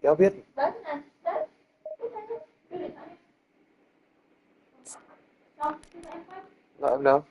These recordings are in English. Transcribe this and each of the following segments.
Kéo biết. Gọi em đâu?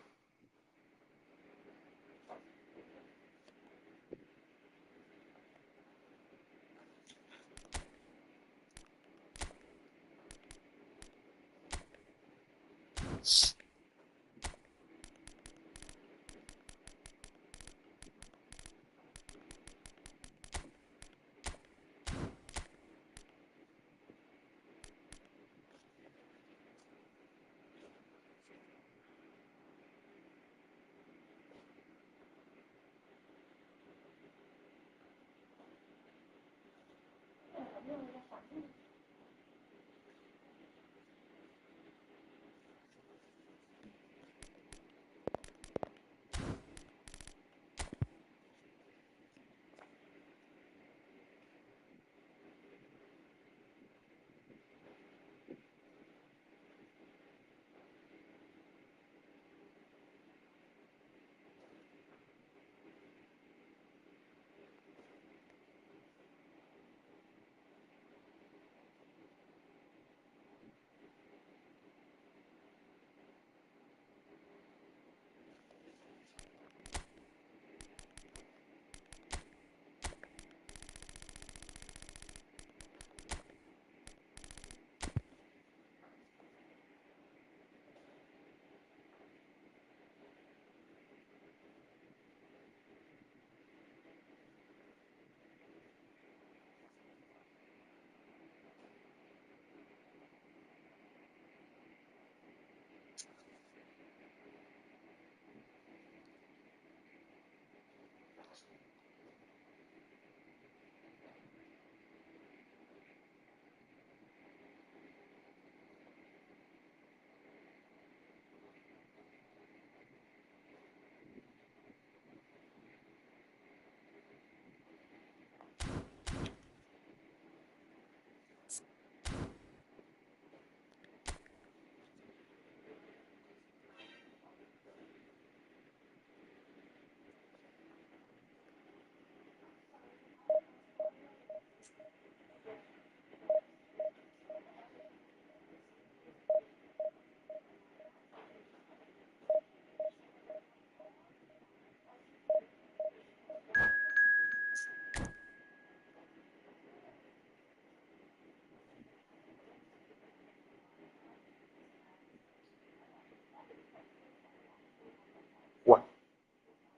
Uầy,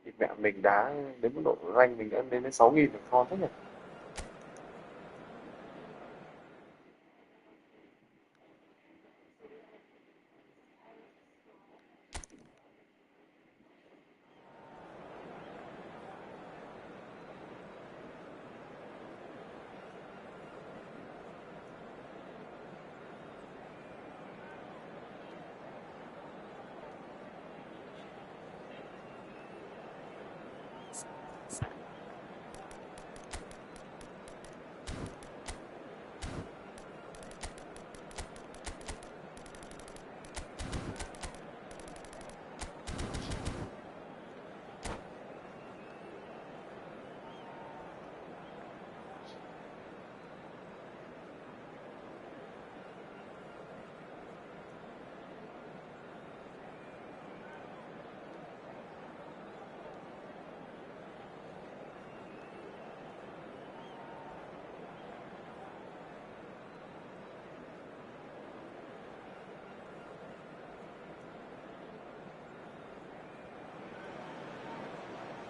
thì mẹ mình đá đến mức độ rank mình đã lên đến 6.000 rồi, ngon thế nhỉ?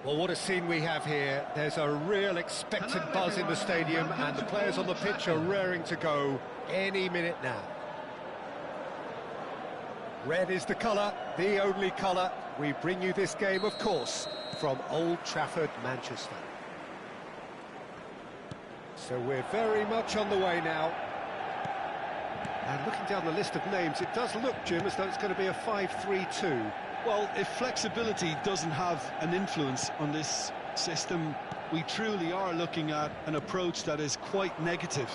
Well, what a scene we have here. There's a real expectant buzz in the stadium, and the players on the pitch are raring to go any minute now. Red is the colour, the only colour. We bring you this game, of course, from Old Trafford, Manchester. So we're very much on the way now. And looking down the list of names, it does look, Jim, as though it's going to be a 5-3-2. Well, if flexibility doesn't have an influence on this system, we truly are looking at an approach that is quite negative.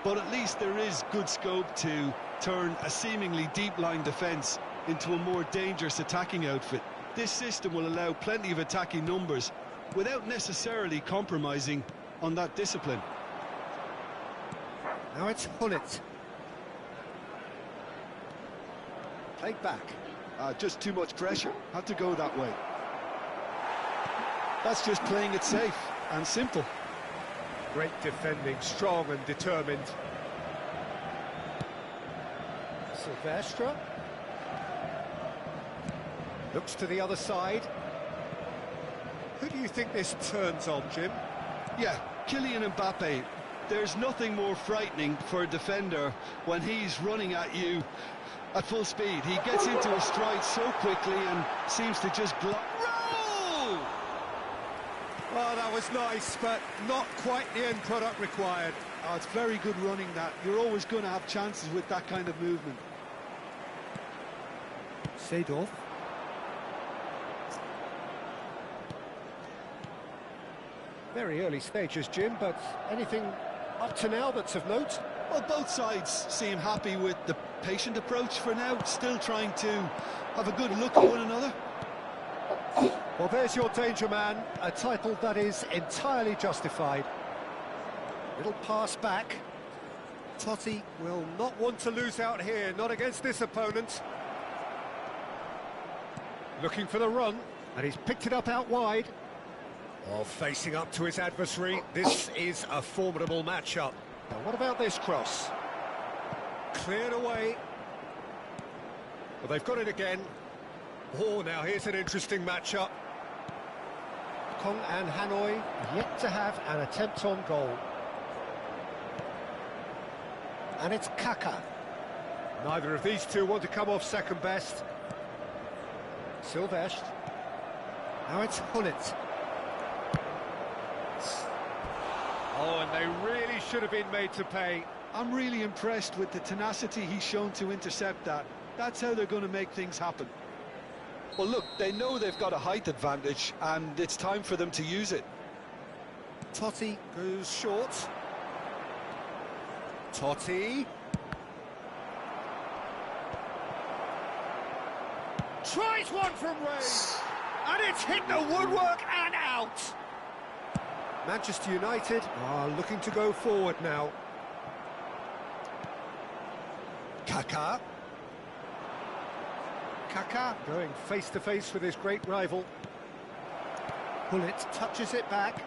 But at least there is good scope to turn a seemingly deep-line defence into a more dangerous attacking outfit. this system will allow plenty of attacking numbers without necessarily compromising on that discipline. Now it's Hullet. Played back. Just too much pressure. Had to go that way. That's just playing it safe and simple. Great defending, strong and determined. Silvestre. Looks to the other side. Who do you think this turns on, Jim? Yeah, Kylian Mbappe. There's nothing more frightening for a defender when he's running at you at full speed. He gets into a stride so quickly and seems to just block. Roll! Well, that was nice, but not quite the end product required. Oh, it's very good running that. You're always going to have chances with that kind of movement. Seedorf. Very early stages, Jim, but anything up to now that's of note? Well, both sides seem happy with the patient approach for now, still trying to have a good look at one another. Well, there's your danger man, a title that is entirely justified. Little pass back. Totti will not want to lose out here, not against this opponent. Looking for the run, and he's picked it up out wide. Oh, facing up to his adversary, this is a formidable matchup. Now, what about this cross? Cleared away. Well, they've got it again. Oh, now here's an interesting matchup. Kong and Hanoi yet to have an attempt on goal. And it's Kaka. Neither of these two want to come off second best. Silvestre. Now it's Hullet. Oh, and they really should have been made to pay. I'm really impressed with the tenacity he's shown to intercept that. That's how they're going to make things happen. Well, look, they know they've got a height advantage, and it's time for them to use it. Totti goes short. Totti. Tries one from range. And it's hit the woodwork and out. Manchester United are looking to go forward now. Kaka. Kaka going face to face with his great rival. Hullet touches it back.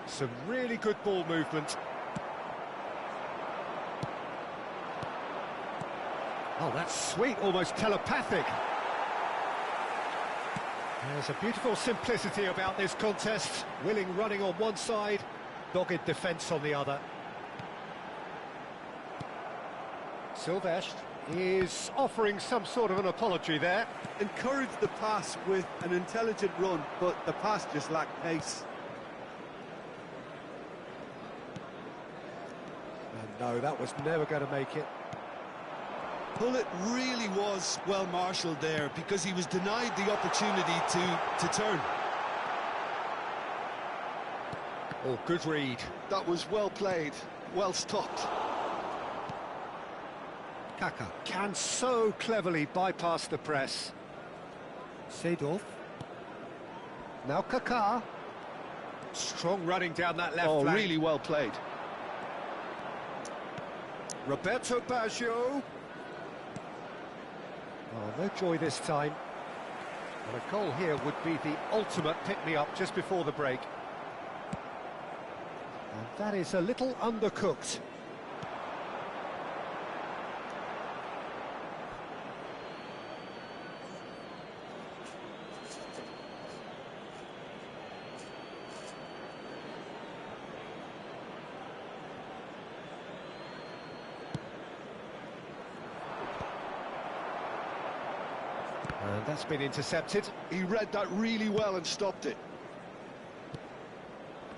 Some really good ball movement. Oh, that's sweet, almost telepathic. There's a beautiful simplicity about this contest. Willing running on one side, dogged defence on the other. Silvestre is offering some sort of an apology there. Encouraged the pass with an intelligent run, but the pass just lacked pace. And no, that was never going to make it. Hullet really was well marshalled there because he was denied the opportunity to turn. Oh, good read. That was well played, well stopped. Kaka can so cleverly bypass the press. Seedorf. Now Kaka. Strong running down that left flank. Oh, really well played. Roberto Baggio. Oh, no joy this time. Well, a goal here would be the ultimate pick-me-up just before the break. And that is a little undercooked. And that's been intercepted. He read that really well and stopped it.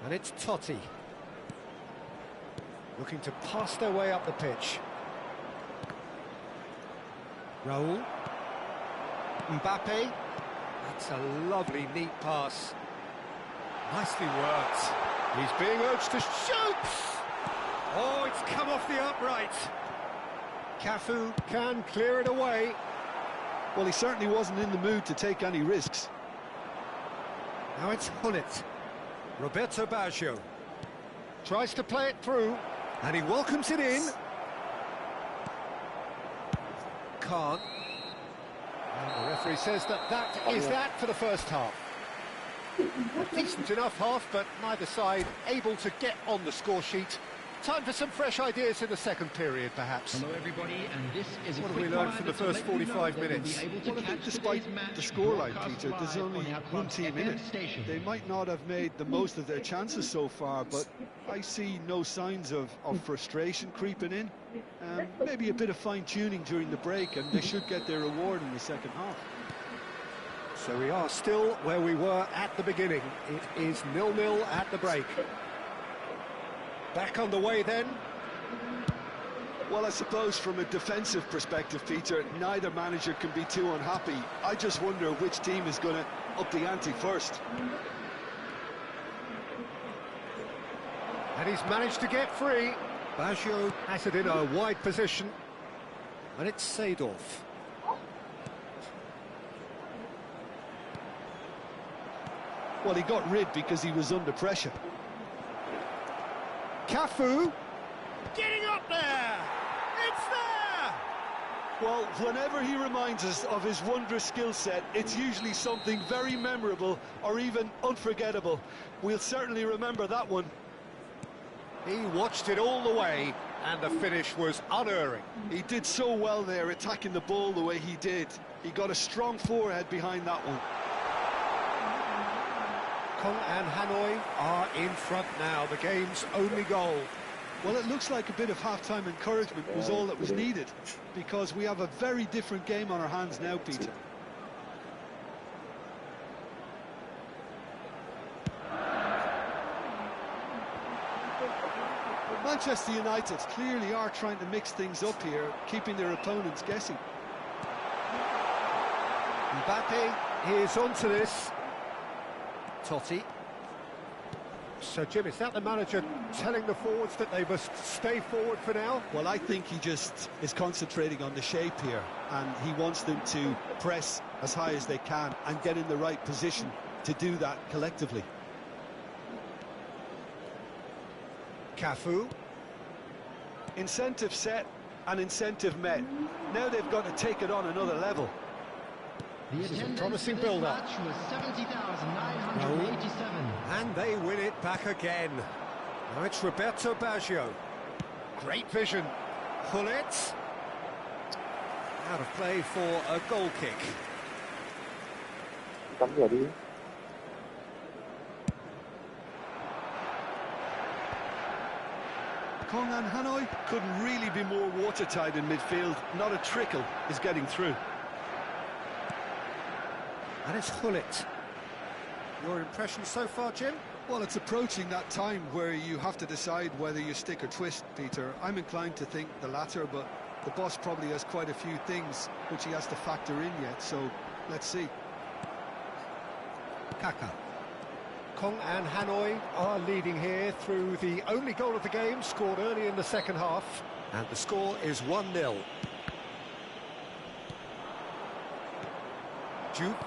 And it's Totti. Looking to pass their way up the pitch. Raul. Mbappe. That's a lovely, neat pass. Nicely worked. He's being urged to shoot! Oh, it's come off the upright. Cafu can clear it away. Well, he certainly wasn't in the mood to take any risks. Now it's Gullit. Roberto Baggio tries to play it through, and he welcomes it in. Khan. And the referee says that is that for the first half. A decent enough half, but neither side able to get on the score sheet. Time for some fresh ideas in the second period, perhaps. Hello, everybody, and this is what have we learned from the first 45 minutes? Well, I think despite the scoreline, Peter, there's only one team in it. They might not have made the most of their chances so far, but I see no signs of frustration creeping in. Maybe a bit of fine-tuning during the break, and they should get their reward in the second half. So we are still where we were at the beginning. It is 0-0 at the break. Back on the way then. Well, I suppose from a defensive perspective, Peter, neither manager can be too unhappy. I just wonder which team is going to up the ante first. And he's managed to get free. Baggio has it in a wide position. And it's Seedorf. Well, he got rid because he was under pressure. Cafu getting up there. It's there. Well, whenever he reminds us of his wondrous skill set, it's usually something very memorable or even unforgettable. We'll certainly remember that one. He watched it all the way, and the finish was unerring. He did so well there, attacking the ball the way he did. He got a strong forehead behind that one. Kong and Hanoi are in front now, the game's only goal. Well, it looks like a bit of half-time encouragement was all that was needed, because we have a very different game on our hands now, Peter. Manchester United clearly are trying to mix things up here, keeping their opponents guessing. Mbappe is onto this. Totti. So, Jim, is that the manager telling the forwards that they must stay forward for now? Well, I think he just is concentrating on the shape here, and he wants them to press as high as they can and get in the right position to do that collectively. Cafu. Incentive set and incentive met. Now they've got to take it on another level. This is a promising build-up. 70,987. And they win it back again. Now it's Roberto Baggio. Great vision. Gullit. Out of play for a goal kick. Tắm rửa đi. Kong and Hanoi couldn't really be more watertight in midfield. Not a trickle is getting through. And it's Gullit. Your impression so far, Jim? Well, it's approaching that time where you have to decide whether you stick or twist, Peter. I'm inclined to think the latter, but the boss probably has quite a few things which he has to factor in yet, so let's see. Kaka. Kong and Hanoi are leading here through the only goal of the game, scored early in the second half. And the score is 1-0. Jupe.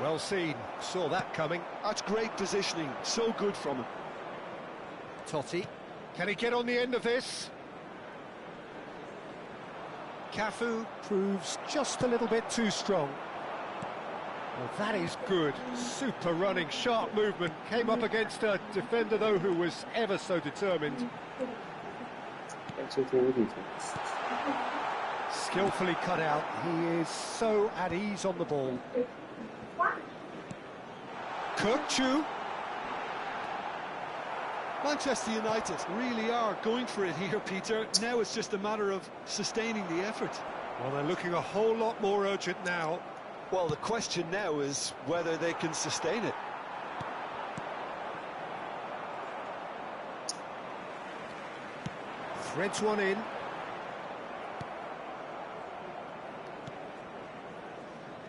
Well seen, saw that coming. That's great positioning, so good from him. Totti. Can he get on the end of this? Cafu proves just a little bit too strong. Well, that is good. Super running, sharp movement. Came up against a defender, though, who was ever so determined. Skillfully cut out. He is so at ease on the ball. Kirkchu. Manchester United really are going for it here, Peter. Now it's just a matter of sustaining the effort. Well, they're looking a whole lot more urgent now. Well, the question now is whether they can sustain it. Threads one in.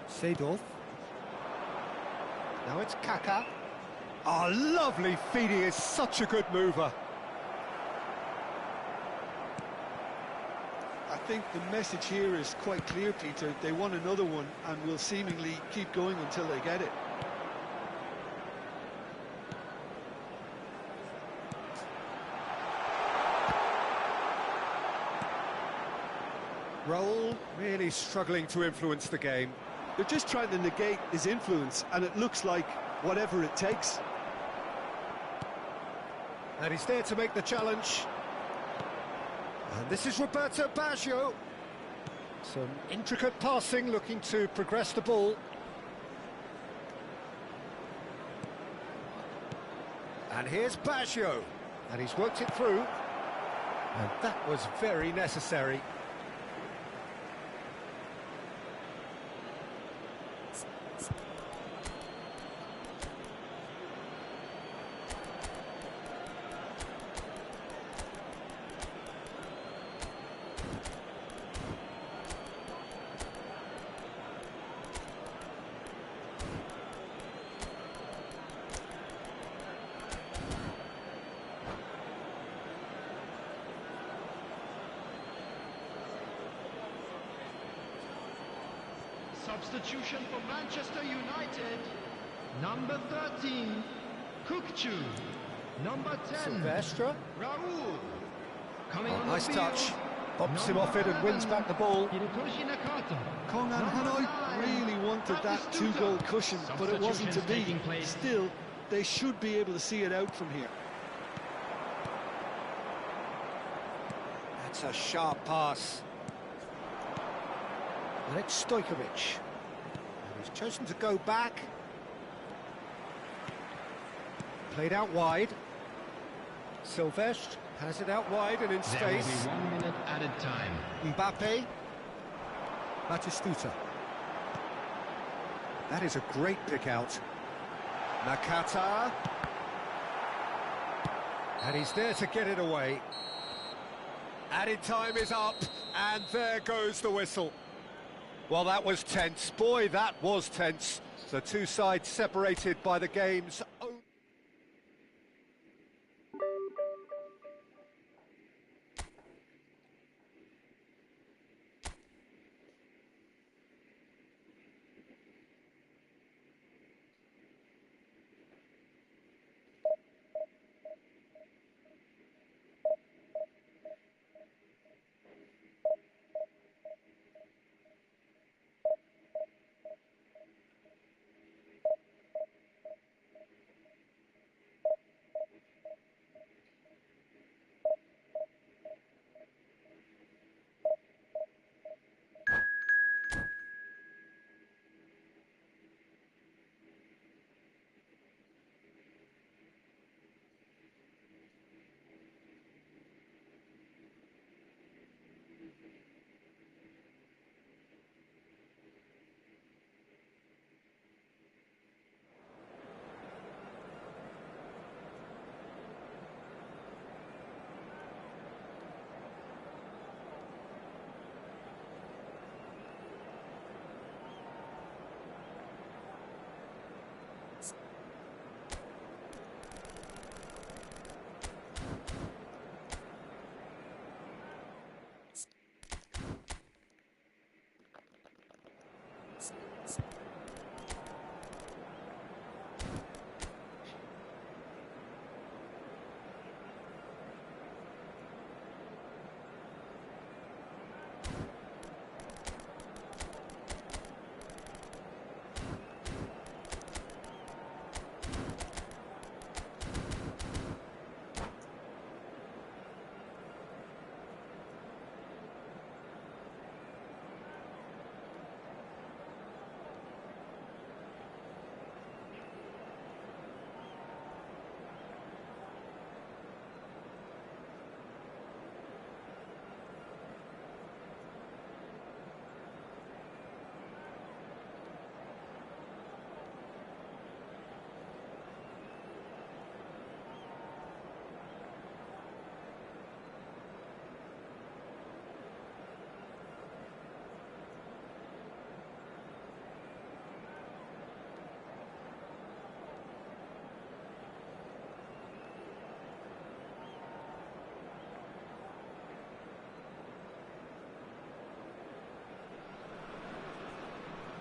Seedorf. Now it's Kaka. Oh, lovely feed. He is such a good mover. A think the message here is quite clear, Peter. They want another one and will seemingly keep going until they get it. Raul really struggling to influence the game. They're just trying to negate his influence, and it looks like whatever it takes. And he's there to make the challenge. And this is Roberto Baggio. Some intricate passing, looking to progress the ball. And here's Baggio. And he's worked it through. And that was very necessary. Substitution for Manchester United. Number 13, Kukçu. Number 10, Silvestre. Raul. Coming on Nice the field, touch. Bumps him off it and wins back the ball. Hirotoshi Nakata. Kongan Hanoi really wanted that two-goal cushion, but it wasn't to be. Taking place. Still, they should be able to see it out from here. That's a sharp pass. And it's Stojkovic. And he's chosen to go back. Played out wide. Silvestre has it out wide and in There will space. be 1 minute added time. Mbappe. Batistuta. That is a great pick out. Nakata. And he's there to get it away. Added time is up, and there goes the whistle. Well, that was tense. Boy, that was tense. The two sides separated by the game's own.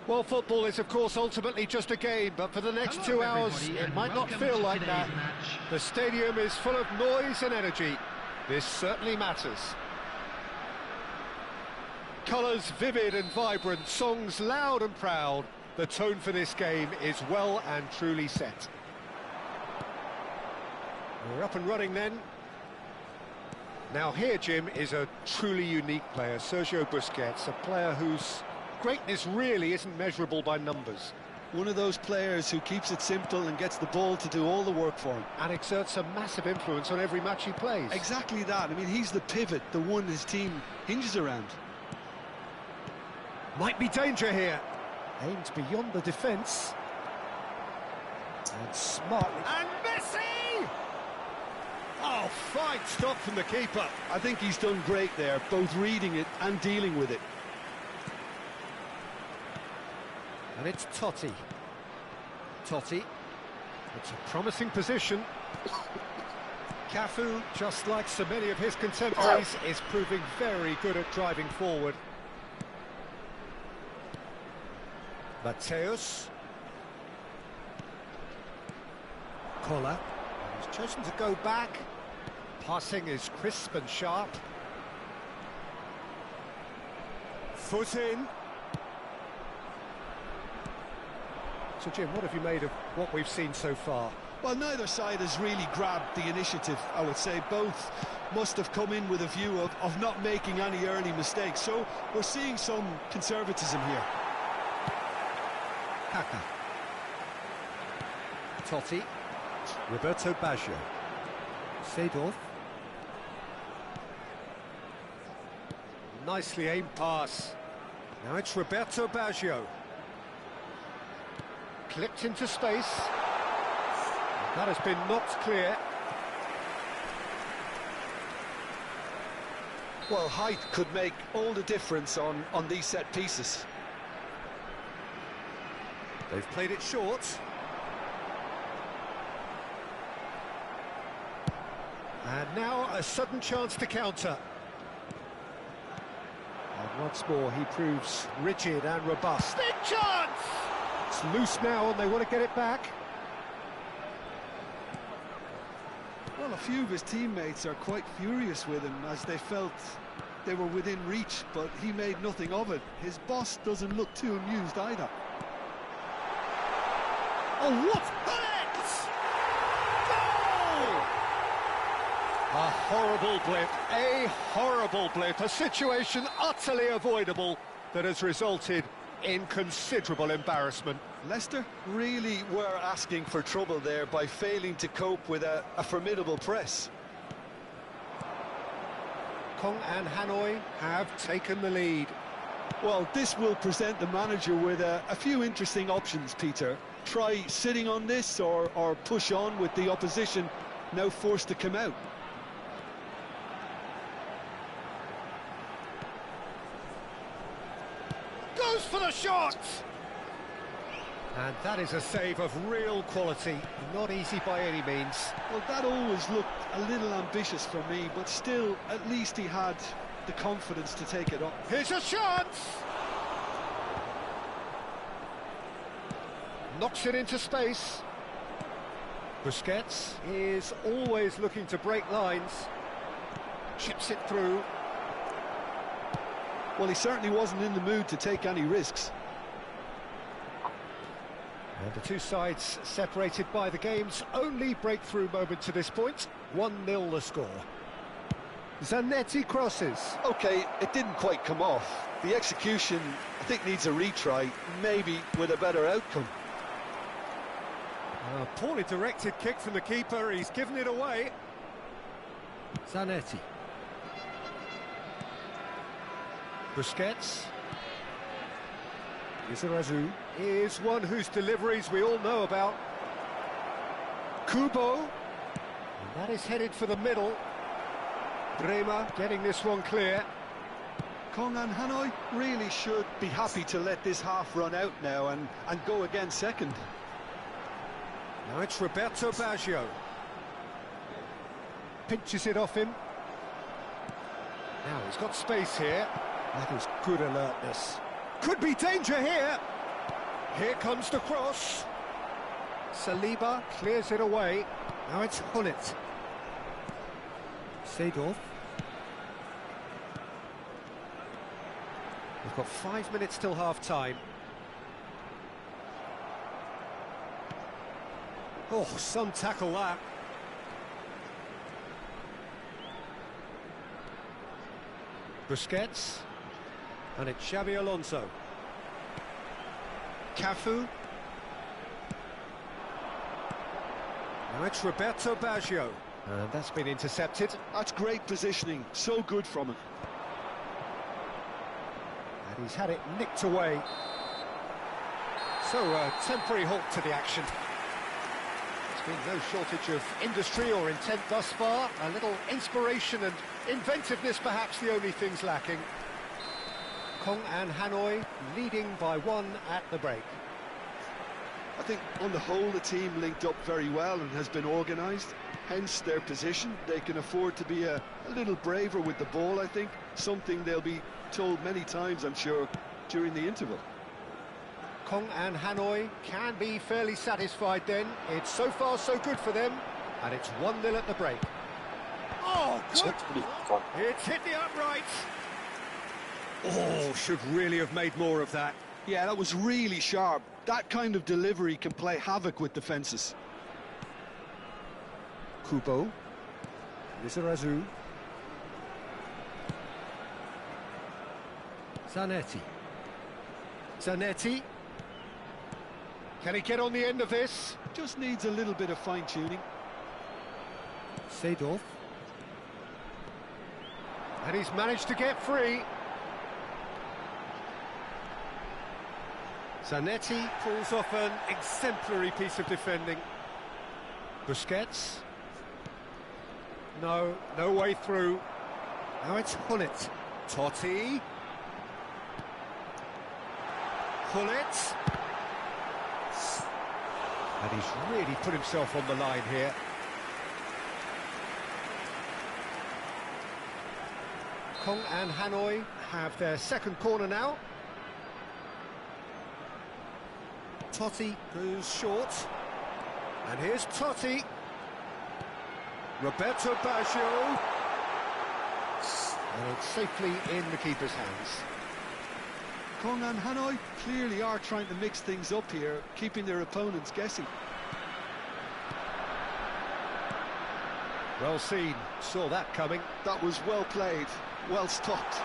Well, football is, of course, ultimately just a game, but for the next Hello, 2 hours, everybody, it and might not welcome feel to like today's that. match. The stadium is full of noise and energy. This certainly matters. Colours vivid and vibrant, songs loud and proud. The tone for this game is well and truly set. We're up and running then. Now here, Jim, is a truly unique player, Sergio Busquets, a player whose greatness really isn't measurable by numbers. One of those players who keeps it simple and gets the ball to do all the work for him. And exerts a massive influence on every match he plays. Exactly that. I mean, he's the pivot, the one his team hinges around. Might be danger here. Aimed beyond the defence. And smartly. And Messi! Oh, fine stop from the keeper. I think he's done great there, both reading it and dealing with it. And it's Totti. Totti. It's a promising position. Cafu, just like so many of his contemporaries, is proving very good at driving forward. Mateus. Kola. He's chosen to go back. Passing is crisp and sharp. Foot in. So, Jim, what have you made of what we've seen so far? Well, neither side has really grabbed the initiative, I would say. Both must have come in with a view of not making any early mistakes. So we're seeing some conservatism here. Kaka. Totti. Roberto Baggio. Seedorf. Nicely aimed pass. Now it's Roberto Baggio. Clipped into space. That has been knocked clear. Well, height could make all the difference on these set pieces. They've played it short. And now a sudden chance to counter. And once more he proves rigid and robust. Big chance! It's loose now and they want to get it back. Well, a few of his teammates are quite furious with him as they felt they were within reach, but he made nothing of it. His boss doesn't look too amused either. Oh, what? Goal! A horrible blip, a situation utterly avoidable that has resulted in considerable embarrassment. Leicester really were asking for trouble there by failing to cope with a formidable press. Kong and Hanoi have taken the lead. Well, this will present the manager with a few interesting options, Peter. Try sitting on this or push on with the opposition now forced to come out. Goes for the shot! And that is a save of real quality, not easy by any means. Well, that always looked a little ambitious for me, but still, at least he had the confidence to take it on. Here's a chance! Knocks it into space. Busquets is always looking to break lines. Chips it through. Well, he certainly wasn't in the mood to take any risks. And the two sides separated by the game's only breakthrough moment to this point. 1-0 the score. Zanetti crosses. OK, it didn't quite come off. The execution, I think, needs a retry, maybe with a better outcome. A poorly directed kick from the keeper, he's given it away. Zanetti. Busquets. Lizarazu is one whose deliveries we all know about. Kubo. And that is headed for the middle. Bremer getting this one clear. Kong and Hanoi really should be happy to let this half run out now and go again second. Now it's Roberto Baggio. Pinches it off him. Now he's got space here. That is good alertness. Could be danger here. Here comes the cross. Saliba clears it away. Now it's Hullet. Seedorf. We've got 5 minutes till half-time. Oh, some tackle that. Busquets. And it's Xabi Alonso. Cafu. Now it's Roberto Baggio. And that's been intercepted. That's great positioning, so good from him. And he's had it nicked away. So a temporary halt to the action. There's been no shortage of industry or intent thus far. A little inspiration and inventiveness perhaps the only things lacking. Kong and Hanoi leading by 1 at the break. I think on the whole the team linked up very well and has been organised. Hence their position. They can afford to be a little braver with the ball, I think. Something they'll be told many times, I'm sure, during the interval. Kong and Hanoi can be fairly satisfied then. It's so far so good for them. And it's 1-0 at the break. Oh, good! It's hit the uprights. Oh, should really have made more of that. Yeah, that was really sharp. That kind of delivery can play havoc with defences. Kubo. Lizarazu. Zanetti. Zanetti. Can he get on the end of this? Just needs a little bit of fine-tuning. Seedorf. And he's managed to get free. Zanetti pulls off an exemplary piece of defending. Busquets. No way through. Now it's Hullet. Totti. Hullet. And he's really put himself on the line here. Kong and Hanoi have their second corner now. Totti goes short. And here's Totti. Roberto Baggio. And it's safely in the keeper's hands. Kong and Hanoi clearly are trying to mix things up here, keeping their opponents guessing. Well seen, saw that coming. That was well played, well stopped.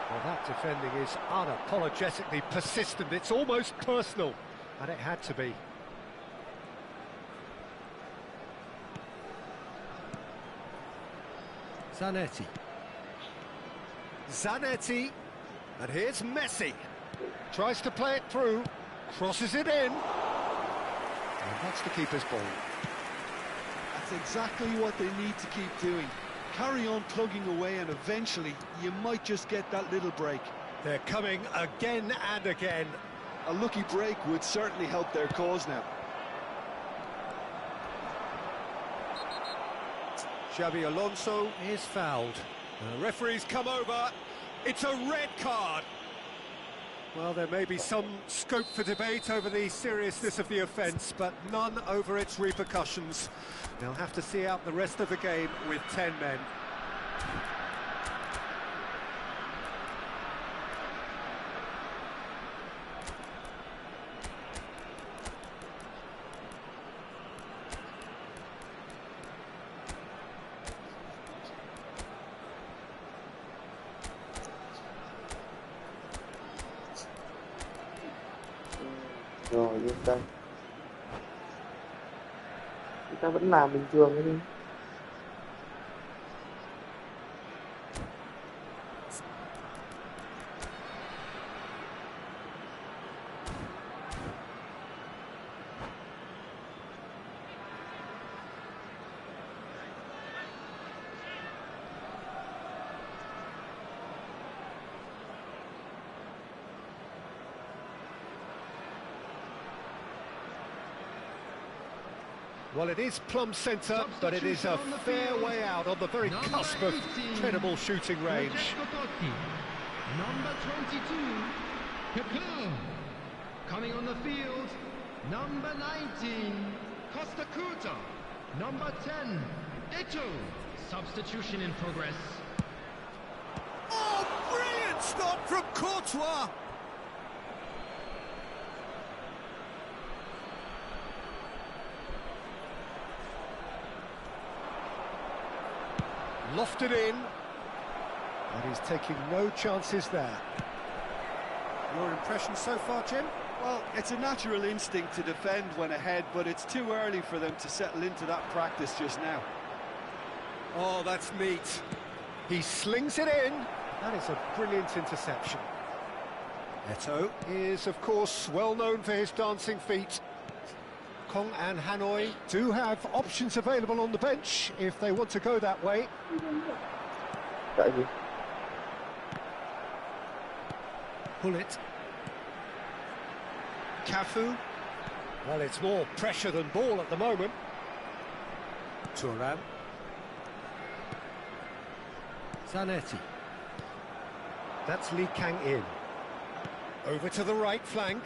Well, that defending is unapologetically persistent. It's almost personal, and it had to be. Zanetti. Zanetti. And here's Messi. Tries to play it through. Crosses it in. And that's the keeper's ball. That's exactly what they need to keep doing. Carry on plugging away and eventually you might just get that little break. They're coming again and again. A lucky break would certainly help their cause now. Xabi Alonso is fouled. The referee's come over. It's a red card. Well, there may be some scope for debate over the seriousness of the offence, but none over its repercussions. They'll have to see out the rest of the game with 10 men. Rồi yên tâm, chúng ta vẫn làm bình thường thôi. Well, it is plumb centre, but it is a fair way out on the very cusp of credible shooting range. Number 22, Kaká. Coming on the field, number 19, Costa Curta. Number 10, Ito. Substitution in progress. Oh, brilliant stop from Courtois! Lofted in, and he's taking no chances there. Your impression so far, Jim? Well, it's a natural instinct to defend when ahead, but it's too early for them to settle into that practice just now. Oh, that's neat. He slings it in. That is a brilliant interception. Eto'o is, of course, well known for his dancing feet. Kong and Hanoi do have options available on the bench if they want to go that way. Tại gì? Hullet. Cafu. Well, it's more pressure than ball at the moment. Thuram. Zanetti. That's Lee Kang-in. Over to the right flank.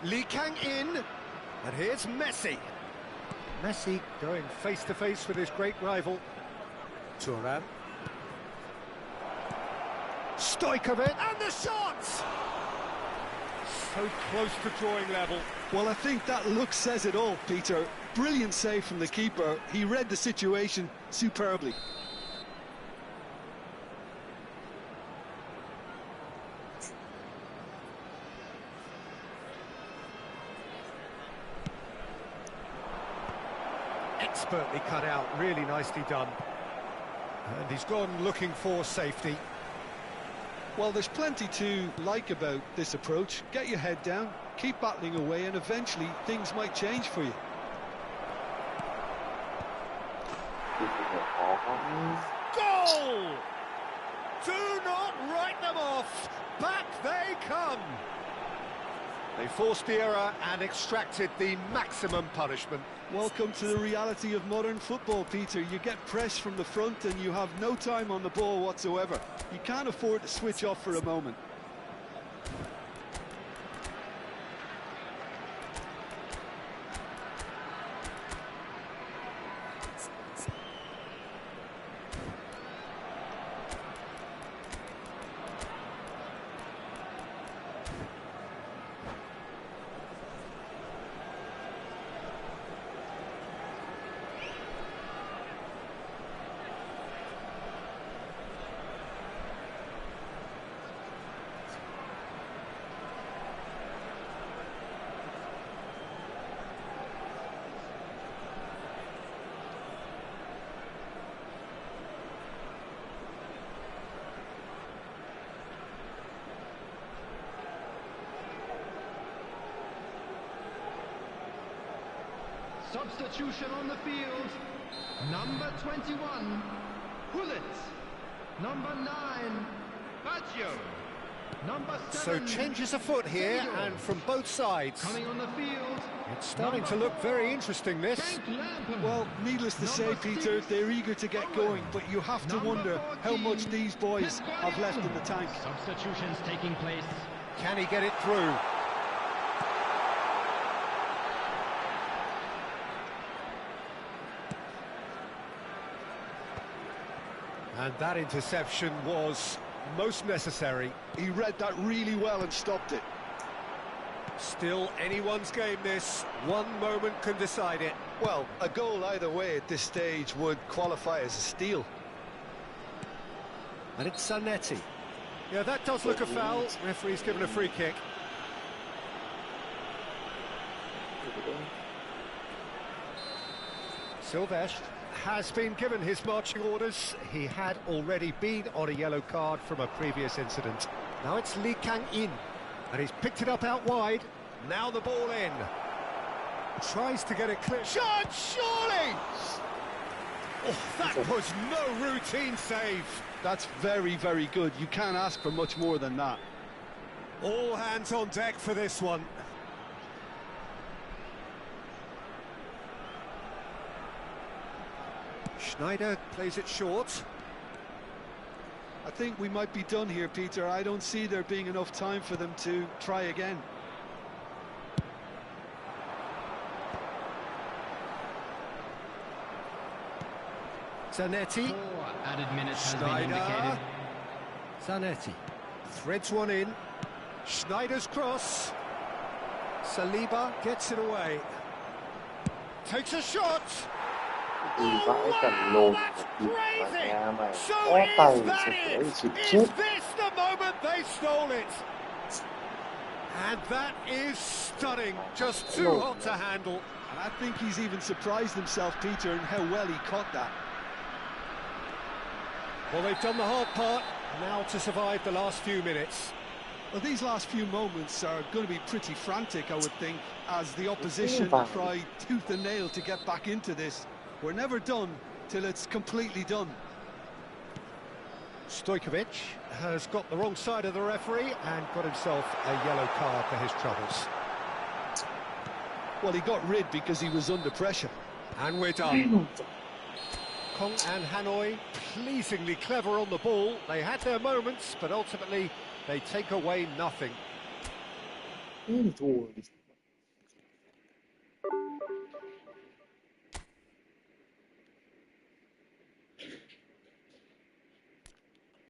Lee Kang-in. And here's Messi. Messi going face-to-face with his great rival. Thuram. Stojkovic. And the shot! So close to drawing level. Well, I think that look says it all, Peter. Brilliant save from the keeper. He read the situation superbly. Expertly cut out, really nicely done. And he's gone looking for safety. Well, there's plenty to like about this approach. Get your head down, keep battling away, and eventually things might change for you. Goal! Do not write them off. Back they come. They forced the error and extracted the maximum punishment. Welcome to the reality of modern football, Peter. You get press from the front and you have no time on the ball whatsoever. You can't afford to switch off for a moment. Substitution on the field. Number 21, Hullet. Number 9, Baggio. Number 7. So changes afoot here, Sergio. and from both sides. Coming on the field. It's starting to look very interesting, this. Frank Lampard. Well, needless to say, Number Peter, 6, they're eager to get going, but you have to Number wonder how 14, much these boys have left in the tank. Substitutions taking place. Can he get it through? And that interception was most necessary. He read that really well and stopped it. Still anyone's game, this. One moment can decide it. Well, a goal either way at this stage would qualify as a steal. And it's Zanetti. Yeah, that does look a foul. Referee's given a free kick. Silvestre has been given his marching orders. He had already been on a yellow card from a previous incident. Now it's Lee Kang-in, and he's picked it up out wide. Now the ball in. Tries to get it clear. Shot, surely! Oh, that was no routine save. That's very, very good. You can't ask for much more than that. All hands on deck for this one. Schneider plays it short. I think we might be done here, Peter. I don't see there being enough time for them to try again. Zanetti. 4 added minutes has been indicated. Schneider. Zanetti. Threads one in. Schneider's cross. Saliba gets it away. Takes a shot. Đi vãi cả lồn mà nhà mày có tay sẽ phải chịu chết. Is this the moment they stole it? And that is stunning. Just too hot to handle. And I think he's even surprised himself, Peter, in how well he caught that. Well, they've done the hard part. Now to survive the last few minutes. Well, these last few moments are going to be pretty frantic, I would think, as the opposition try tooth and nail to get back into this. We're never done till it's completely done. Stojkovic has got the wrong side of the referee and got himself a yellow card for his troubles. Well, he got rid because he was under pressure. And we're done. Kong and Hanoi pleasingly clever on the ball. They had their moments, but ultimately they take away nothing. Thua